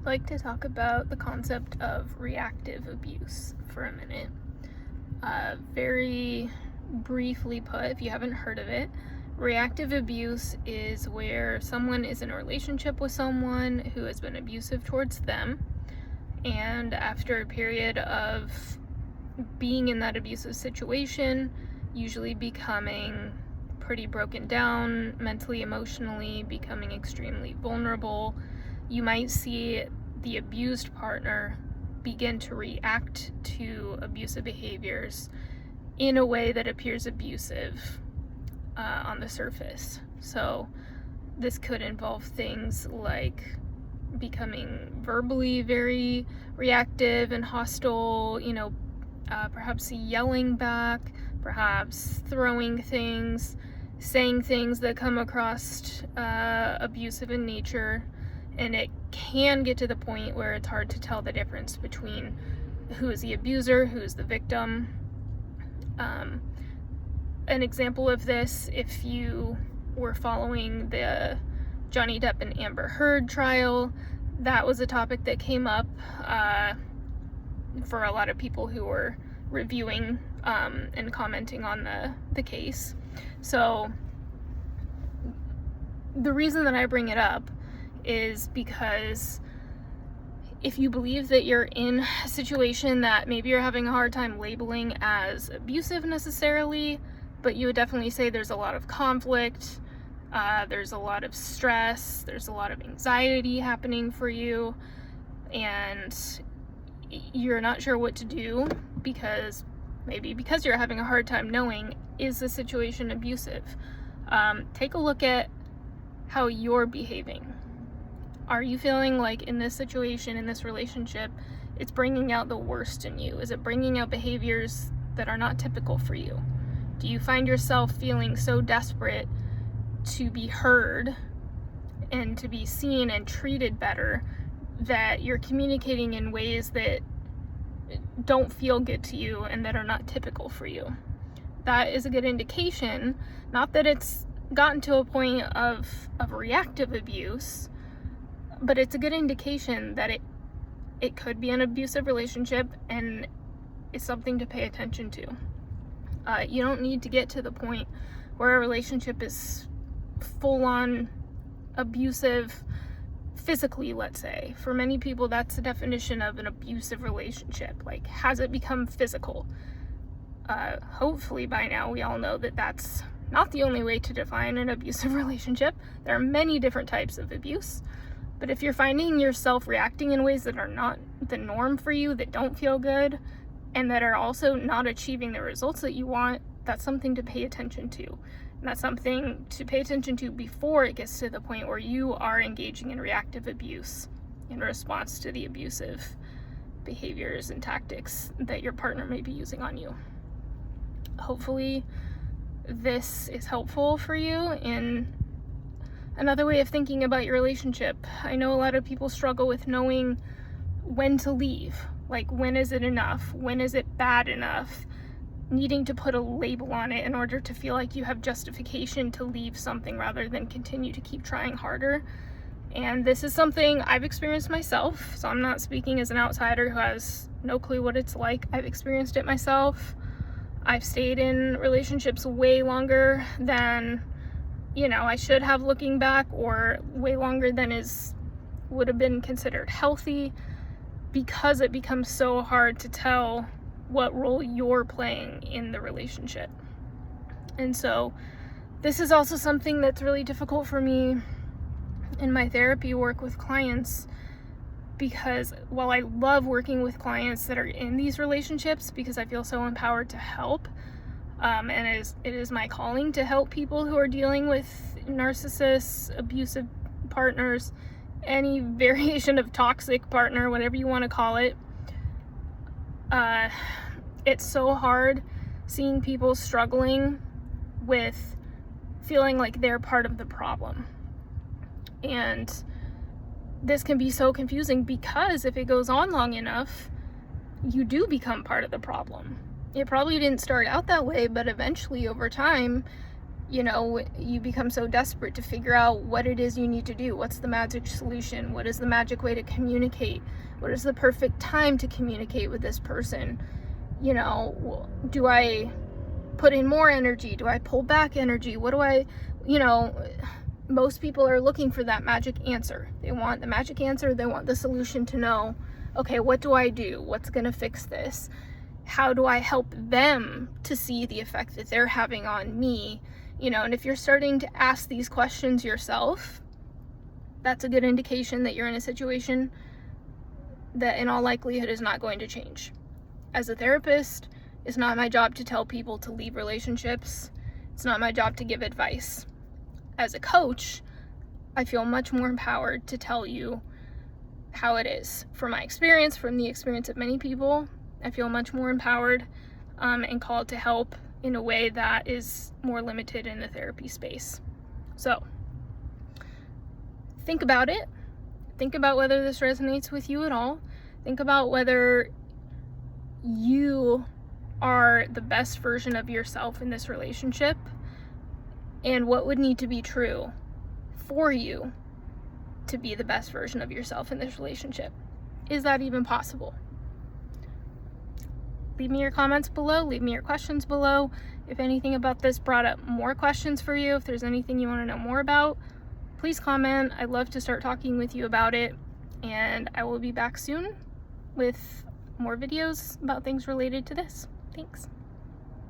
I'd like to talk about the concept of reactive abuse for a minute. Very briefly put, if you haven't heard of it, reactive abuse is where someone is in a relationship with someone who has been abusive towards them, and after a period of being in that abusive situation, usually becoming pretty broken down mentally, emotionally, becoming extremely vulnerable, you might see the abused partner begin to react to abusive behaviors in a way that appears abusive on the surface. So this could involve things like becoming verbally very reactive and hostile, perhaps yelling back, perhaps throwing things, saying things that come across abusive in nature. And it can get to the point where it's hard to tell the difference between who is the abuser, who is the victim. An example of this, if you were following the Johnny Depp and Amber Heard trial, that was a topic that came up for a lot of people who were reviewing and commenting on the case. So the reason that I bring it up is because if you believe that you're in a situation that maybe you're having a hard time labeling as abusive necessarily, but you would definitely say there's a lot of conflict, there's a lot of stress, there's a lot of anxiety happening for you, and you're not sure what to do because you're having a hard time knowing, is the situation abusive? Take a look at how you're behaving. Are you feeling like in this situation, in this relationship, it's bringing out the worst in you? Is it bringing out behaviors that are not typical for you? Do you find yourself feeling so desperate to be heard and to be seen and treated better that you're communicating in ways that don't feel good to you and that are not typical for you? That is a good indication, not that it's gotten to a point of reactive abuse, but it's a good indication that it could be an abusive relationship and it's something to pay attention to. You don't need to get to the point where a relationship is full-on abusive physically, let's say. For many people, that's the definition of an abusive relationship. Like, has it become physical? Hopefully by now we all know that that's not the only way to define an abusive relationship. There are many different types of abuse. But if you're finding yourself reacting in ways that are not the norm for you, that don't feel good, and that are also not achieving the results that you want, that's something to pay attention to. And that's something to pay attention to before it gets to the point where you are engaging in reactive abuse in response to the abusive behaviors and tactics that your partner may be using on you. Hopefully this is helpful for you in another way of thinking about your relationship. I know a lot of people struggle with knowing when to leave. Like, when is it enough? When is it bad enough? Needing to put a label on it in order to feel like you have justification to leave something rather than continue to keep trying harder. And this is something I've experienced myself, so I'm not speaking as an outsider who has no clue what it's like. I've experienced it myself. I've stayed in relationships way longer than I should have looking back, or way longer than would have been considered healthy, because it becomes so hard to tell what role you're playing in the relationship. And so this is also something that's really difficult for me in my therapy work with clients, because while I love working with clients that are in these relationships because I feel so empowered to help, and it is my calling to help people who are dealing with narcissists, abusive partners, any variation of toxic partner, whatever you want to call it. It's so hard seeing people struggling with feeling like they're part of the problem. And this can be so confusing because if it goes on long enough, you do become part of the problem. It probably didn't start out that way, but eventually over time, You know, you become so desperate to figure out what it is you need to do. What's the magic solution? What is the magic way to communicate? What is the perfect time to communicate with this person? You know, do I put in more energy? Do I pull back energy? What do I, you know, most people are looking for that magic answer. They want the magic answer. They want the solution to know, okay, what do I do? What's going to fix this? How do I help them to see the effect that they're having on me? You know, and if you're starting to ask these questions yourself, that's a good indication that you're in a situation that in all likelihood is not going to change. As a therapist, it's not my job to tell people to leave relationships. It's not my job to give advice. As a coach, I feel much more empowered to tell you how it is. From my experience, from the experience of many people, I feel much more empowered and called to help in a way that is more limited in the therapy space. So, think about it. Think about whether this resonates with you at all. Think about whether you are the best version of yourself in this relationship, and what would need to be true for you to be the best version of yourself in this relationship. Is that even possible? Leave me your comments below. Leave me your questions below. If anything about this brought up more questions for you, if there's anything you want to know more about, please comment. I'd love to start talking with you about it. And I will be back soon with more videos about things related to this. Thanks.